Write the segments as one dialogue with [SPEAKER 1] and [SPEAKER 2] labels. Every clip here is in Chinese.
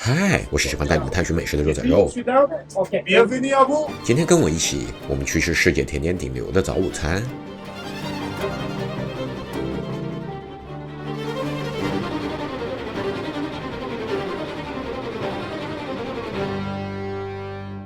[SPEAKER 1] 嗨，我是喜欢带你们探寻美食的肉仔肉。今天跟我一起，我们去吃世界甜点顶流的早午餐。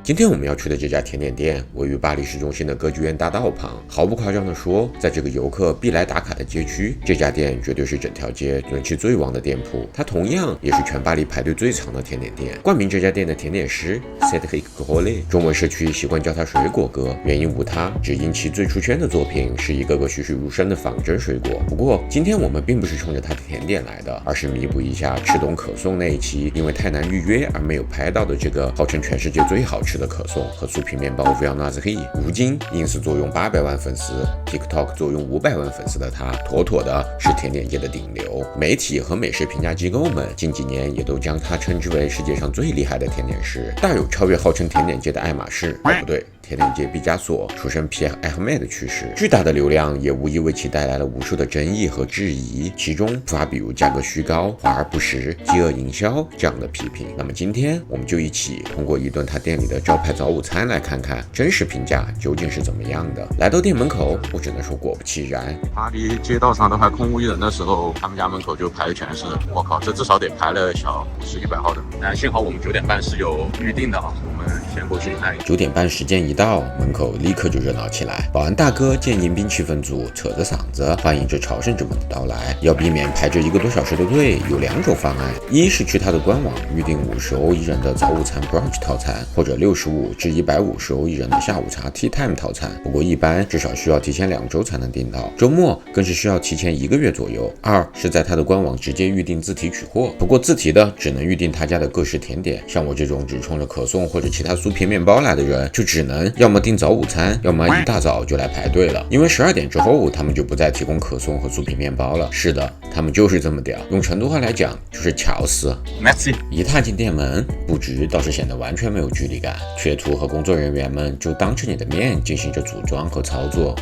[SPEAKER 1] 今天我们要去的这家甜点店位于巴黎市中心的歌剧院大道旁。毫不夸张地说，在这个游客必来打卡的街区，这家店绝对是整条街人气最旺的店铺。它同样也是全巴黎排队最长的甜点店。冠名这家店的甜点师 Cédric Grolet， 中文社区习惯叫他水果哥，原因无他，只因其最出圈的作品是一个个栩栩如生的仿真水果。不过今天我们并不是冲着他的甜点来的，而是弥补一下吃懂可颂那一期因为太难预约而没有拍到的这个号称全世界最好吃的可颂和酥皮面包 Viennoiserie。 如今 ins 坐拥800万粉丝， TikTok 坐拥500万粉丝的他，妥妥的是甜点界的顶流。媒体和美食评价机构们近几年也都将他称之为世界上最厉害的甜点师，大有超越号称甜点界的爱马仕，不对，甜点界毕加索出身皮埃尔·艾赫迈的趋势。巨大的流量也无疑为其带来了无数的争议和质疑，其中不乏比如价格虚高、华而不实、饥饿营销这样的批评。那么今天我们就一起通过一顿他店里的招牌早午餐来看看真实评价究竟是怎么样的。来到店门口，我只能说果不其然，
[SPEAKER 2] 巴黎街道上都还空无一人的时候，他们家门口就排的全是人。我靠，这至少得排了小50、100号的。但幸好我们9点半是有预定的啊，我们先过去看。
[SPEAKER 1] 9点半时间一到，门口立刻就热闹起来。保安大哥见迎宾气氛组，扯着嗓子欢迎着朝圣者们的到来。要避免排着1个多小时的队，有2种方案：一是去他的官网预定50欧一人的早午餐 brunch 套餐，或者65至150欧一人的下午茶 tea time 套餐。不过一般至少需要提前2周才能订到，周末更是需要提前1个月左右。2是在他的官网直接预定自提取货，不过自提的只能预定他家的各式甜点。像我这种只冲着可颂或者其他酥皮面包来的人，就只能要么订早午餐，要么一大早就来排队了。因为12点之后他们就不再提供可颂和酥皮面包了。是的，他们就是这么屌，用成都话来讲就是巧死。
[SPEAKER 2] Merci。
[SPEAKER 1] 一踏进店门，布局倒是显得完全没有距离感，学徒和工作人员们就当着你的面进行着组装和操作。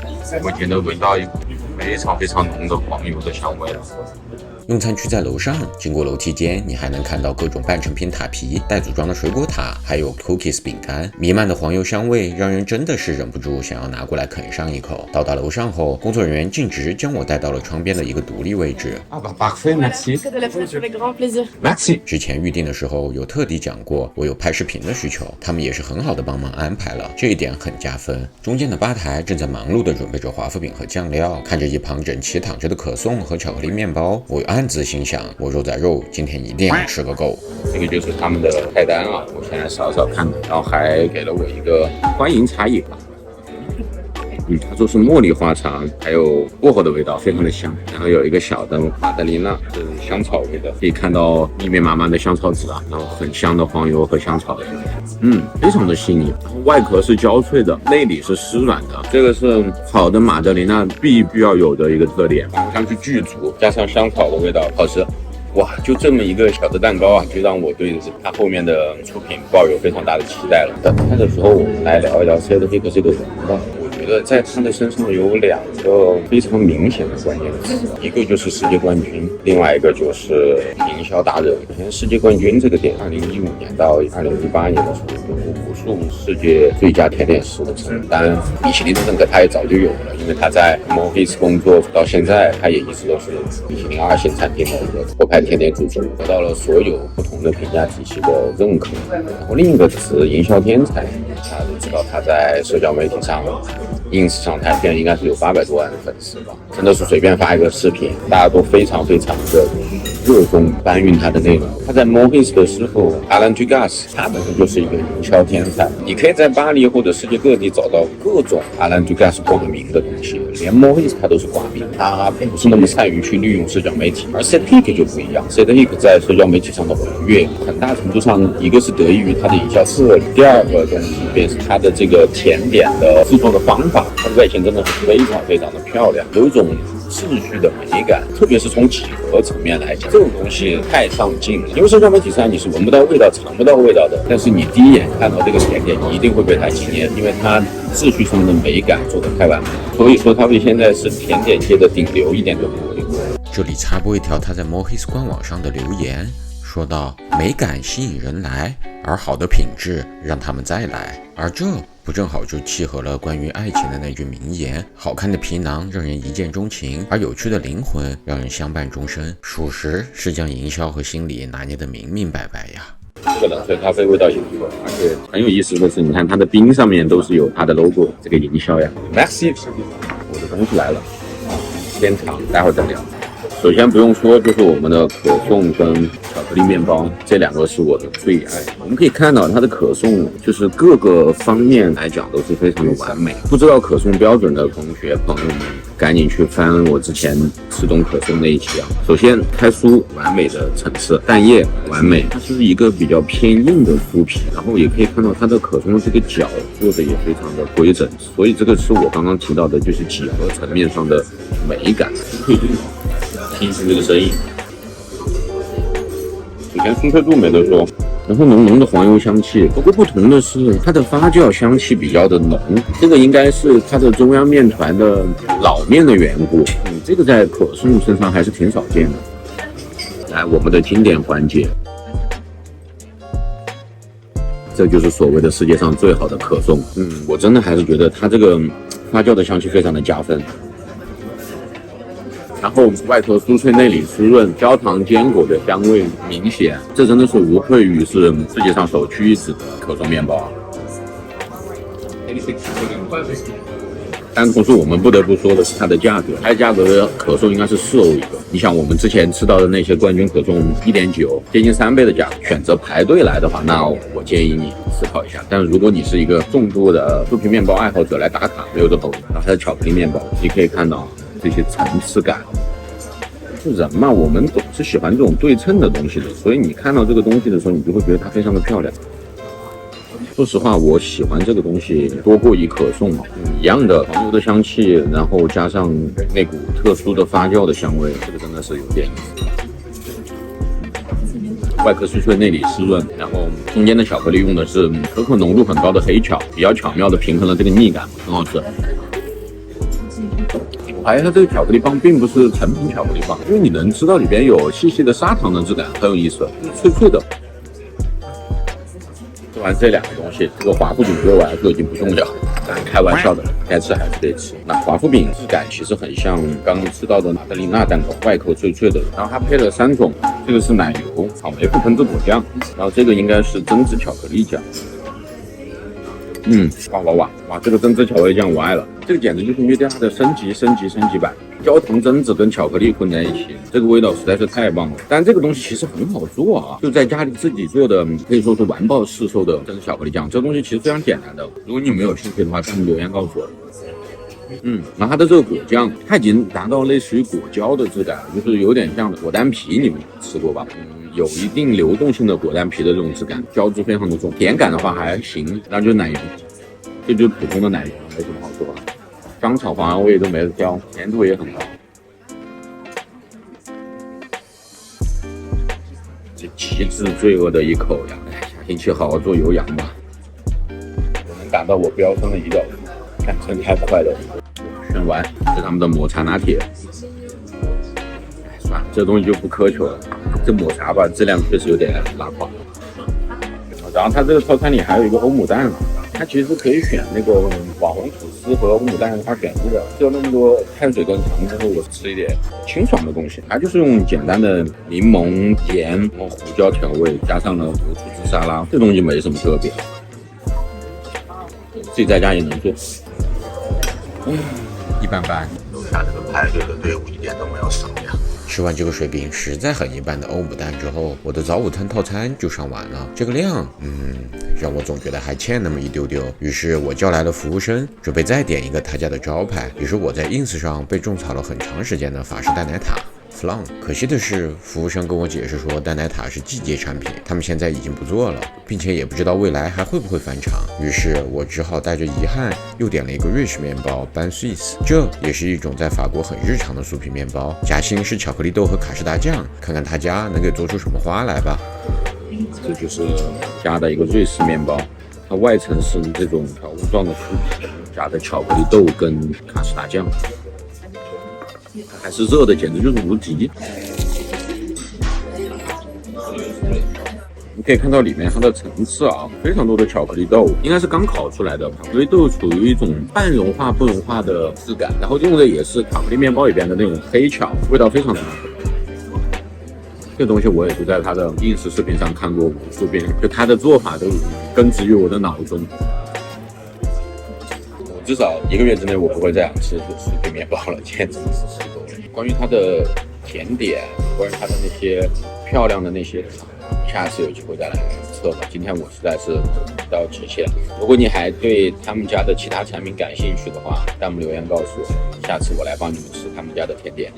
[SPEAKER 2] 我已经能闻到一股非常浓的黄油的香味了。
[SPEAKER 1] 用餐区在楼上，经过楼梯间，你还能看到各种半成品塔皮、待组装的水果塔，还有 cookies 饼干。弥漫的黄油香味让人真的是忍不住想要拿过来啃上一口。到达楼上后，工作人员径直将我带到了窗边的一个独立位置。
[SPEAKER 2] parfait, merci。merci。
[SPEAKER 1] 之前预定的时候有特地讲过我有拍视频的需求，他们也是很好的帮忙安排了，这一点很加分。中间的吧台正在忙碌地准备着华夫饼和酱料，看着一旁整齐躺着的可颂和巧克力面包，我暗自心想，我肉仔肉今天一定要吃个够。
[SPEAKER 2] 这个就是他们的菜单啊，我现在扫看，然后还给了我一个欢迎茶饮。它说是茉莉花茶，还有薄荷的味道，非常的香。然后有一个小的马德琳娜，是香草味的，可以看到密密麻麻的香草籽啊，然后很香的黄油和香草，非常的细腻。然后外壳是焦脆的，内里是湿软的，这个是好的马德琳娜必须要有的一个特点，放上去巨足，加上香草的味道，好吃。哇，就这么一个小的蛋糕啊，就让我对它后面的出品抱有非常大的期待了。等开的时候，我们来聊一聊 Cédric 这个人吧。我觉得在他的身上有2个非常明显的关键词，一个就是世界冠军，另外一个就是营销达人。首先，世界冠军这个点，2015年到2018年的时候，有无数世界最佳甜点师的称单，米其林的认可他也早就有了，因为他在 Maurice 工作到现在，他也一直都是米其林2星餐厅的一个头牌甜点主厨，得到了所有不同的评价体系的认可。然后另一个词，营销天才，大家都知道他在社交媒体上ins 上台片应该是有800多万的粉丝吧，真的是随便发一个视频，大家都非常的热衷搬运他的内容。他在 Maurice 的师傅 Alain Ducasse， 他本身就是一个营销天才。你可以在巴黎或者世界各地找到各种 Alain Ducasse 挂名的东西，连 Maurice 他都是挂名，他并不是那么善于去利用社交媒体。而 Cédric 就不一样，Cédric 在社交媒体上的活跃，很大程度上一个是得益于他的营销策略，第二个东西便是他的这个甜点的制作的方法，它的外形真的是非常的漂亮，有一种秩序的美感，特别是从几何层面来讲，这种东西太上镜了。因为社交媒体上你是闻不到味道、尝不到味道的，但是你第一眼看到这个甜点，你一定会被它惊艳，因为它秩序上的美感做得太完美，所以说它会现在是甜点界的顶流，一点都不为过。
[SPEAKER 1] 这里插播一条他在 Maurice 官网上的留言。说道：“美感吸引人来，而好的品质让他们再来。”而这不正好就契合了关于爱情的那句名言：好看的皮囊让人一见钟情，而有趣的灵魂让人相伴终生。属实是将营销和心理拿捏得明明白白呀。
[SPEAKER 2] 这个冷萃咖啡味道也不错，而且很有意思的是，你看它的冰上面都是有它的 logo， 这个营销呀。Maxi， 我的东西来了，先尝，待会儿再聊。首先不用说，就是我们的可颂跟巧克力面包，这两个是我的最爱。我们可以看到它的可颂，就是各个方面来讲都是非常的完美。不知道可颂标准的同学朋友们，赶紧去翻我之前吃懂可颂那一期啊。首先开酥完美的层次，蛋液完美，它是一个比较偏硬的酥皮，然后也可以看到它的可颂的这个角做的也非常的规整，所以这个是我刚刚提到的，就是几何层面上的美感。听听这个声音，首先酥脆度没得说，然后浓浓的黄油香气。不过不同的是，它的发酵香气比较的浓，这个应该是它的中央面团的老面的缘故。这个在可颂身上还是挺少见的。来，我们的经典环节，这就是所谓的世界上最好的可颂。我真的还是觉得它这个发酵的香气非常的加分。然后外壳酥脆，内里湿润，焦糖坚果的香味明显，这真的是无愧于是世界上首屈一指的可颂面包啊。但同时我们不得不说的是它的价格，它的价格的可颂应该是4欧一个。你想我们之前吃到的那些冠军可颂1.9，接近3倍的价格，选择排队来的话，那我建议你思考一下。但如果你是一个重度的酥皮面包爱好者来打卡，没有这口味。然后它的巧克力面包，你可以看到这些层次感，就人嘛，我们总是喜欢这种对称的东西的，所以你看到这个东西的时候，你就会觉得它非常的漂亮。说实话，我喜欢这个东西多过于可颂一样的黄油的香气，然后加上那股特殊的发酵的香味，这个真的是有点意思。外壳酥脆，内里湿润，然后中间的巧克力用的是可可浓度很高的黑巧，比较巧妙的平衡了这个腻感，很好吃。还有它这个巧克力棒并不是成品巧克力棒，因为你能吃到里边有细细的砂糖的质感，很有意思，脆脆的。吃完这两个东西，这个华夫饼对我来说已经不重要，当然开玩笑的，该吃还是得吃。那华夫饼质感其实很像刚刚吃到的马德里娜蛋糕，外口脆脆的，然后它配了3种，这个是奶油、草莓覆盆子果酱，然后这个应该是榛子巧克力酱。哇，这个榛子巧克力酱我爱了，这个简直就是约定它的升级版。焦糖榛子跟巧克力混在一起，这个味道实在是太棒了。但这个东西其实很好做啊，就在家里自己做的，可以说是完爆市售的榛子巧克力酱。这个东西其实非常简单的，如果你没有兴趣的话，弹幕留言告诉我。然后它的这个果酱，它已经达到类似于果胶的质感，就是有点像果丹皮，你们吃过吧？有一定流动性的果丹皮的这种质感，胶质非常的重，甜感的话还行，然后就是奶油，这就是普通的奶油，没什么好说的。香草黄味都没得挑，甜度也很高。这极致罪恶的一口呀！下星期好好做有氧吧。我能感到我飙升了1角，看真太快了。选完是他们的抹茶拿铁。算了，这东西就不苛求了。这抹茶吧，质量确实有点拉垮。然后它这个套餐里还有一个欧姆蛋，它其实可以选那个网红吐司和欧姆蛋，它选一个。吃了那么多碳水跟糖之后，我吃一点清爽的东西。它就是用简单的柠檬、盐、然后胡椒调味，加上了油醋汁沙拉，这东西没什么特别，自己在家也能做。一般般。楼下这个排队的队伍一点都没有少呀。
[SPEAKER 1] 吃完这个水饼实在很一般的欧姆蛋之后，我的早午餐套餐就上完了。这个量，让我总觉得还欠那么一丢丢。于是我叫来了服务生，准备再点一个他家的招牌，也是我在 ins 上被种草了很长时间的法式蛋奶塔。可惜的是，服务生跟我解释说，蛋奶塔是季节产品，他们现在已经不做了，并且也不知道未来还会不会返场。于是我只好带着遗憾，又点了一个瑞士面包 Pain Suisse， 这也是一种在法国很日常的酥皮面包，夹心是巧克力豆和卡士达酱，看看他家能给做出什么花来吧。
[SPEAKER 2] 这就是加的一个瑞士面包，它外层是这种条纹状的酥皮，加的巧克力豆跟卡士达酱。还是热的，简直就是无敌。可以看到里面它的层次啊，非常多的巧克力豆，应该是刚烤出来的。巧克力豆处于一种半融化不融化的质感，然后用的也是巧克力面包里边的那种黑巧，味道非常的浓。这个东西我也是在他的 ins 视频上看过无数遍，就他的做法都根植于我的脑中。至少1个月之内我不会再想吃酥皮面包了，简直是吃够了。关于它的甜点，关于它的那些漂亮的那些糖，下次有机会再来测吧。今天我实在是到极限。如果你还对他们家的其他产品感兴趣的话，弹幕留言告诉我，下次我来帮你们吃他们家的甜点。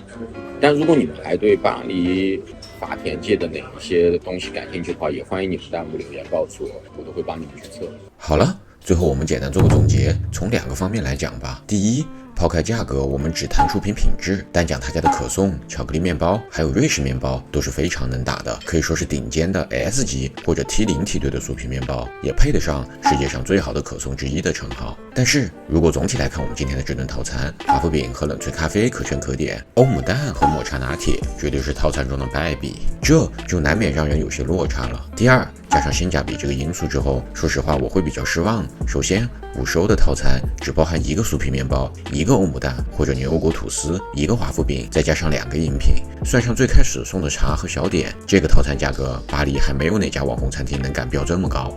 [SPEAKER 2] 但如果你们还对巴黎法甜界的哪一些东西感兴趣的话，也欢迎你们弹幕留言告诉我，我都会帮你们去测。
[SPEAKER 1] 好了，最后我们简单做个总结，从2个方面来讲吧。第一，抛开价格，我们只谈出品品质，单讲他家的可颂、巧克力面包还有瑞士面包都是非常能打的，可以说是顶尖的 S 级或者 T0梯队的酥皮面包，也配得上世界上最好的可颂之一的称号。但是如果总体来看我们今天的这顿套餐，华夫饼和冷萃咖啡可圈可点，欧姆蛋和抹茶拿铁绝对是套餐中的败笔，这就难免让人有些落差了。第二，加上性价比这个因素之后，说实话我会比较失望。首先，午收的套餐只包含1个酥皮面包、1个欧姆蛋或者牛油果吐司、1个华夫饼，再加上2个饮品，算上最开始送的茶和小点，这个套餐价格，巴黎还没有哪家网红餐厅能敢标这么高。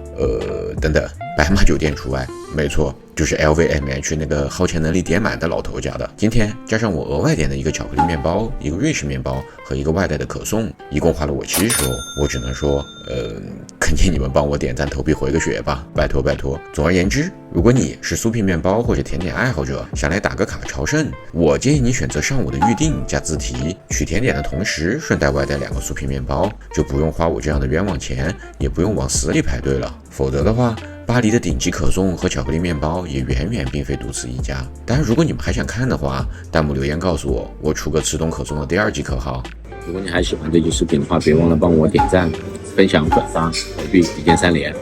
[SPEAKER 1] 等等，白马酒店除外，没错，就是 LVMH 那个耗钱能力点满的老头家的。今天加上我额外点的1个巧克力面包、1个瑞士面包和1个外带的可颂，一共花了我70欧。我只能说，恳请你们帮我点赞投币回个血吧，拜托拜托。总而言之，如果你是酥皮面包或者甜点爱好者，想来打个卡朝圣，我建议你选择上午的预定加自提，取甜点的同时顺带外带2个酥皮面包，就不用花我这样的冤枉钱，也不用往死里排队了。否则的话，巴黎的顶级可颂和巧克力面包也远远并非独此一家。当然，如果你们还想看的话，弹幕留言告诉我，我出个吃东可颂的第2季可好。
[SPEAKER 2] 如果你还喜欢这期视频的话，别忘了帮我点赞、分享、转发、投币，一键3连。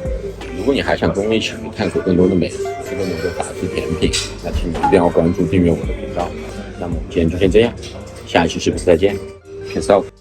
[SPEAKER 2] 如果你还想跟我一起探索更多的美食、更多的法式甜品，那请你一定要关注、订阅我的频道。那么今天就先这样，下一期视频再见 ，Peace out。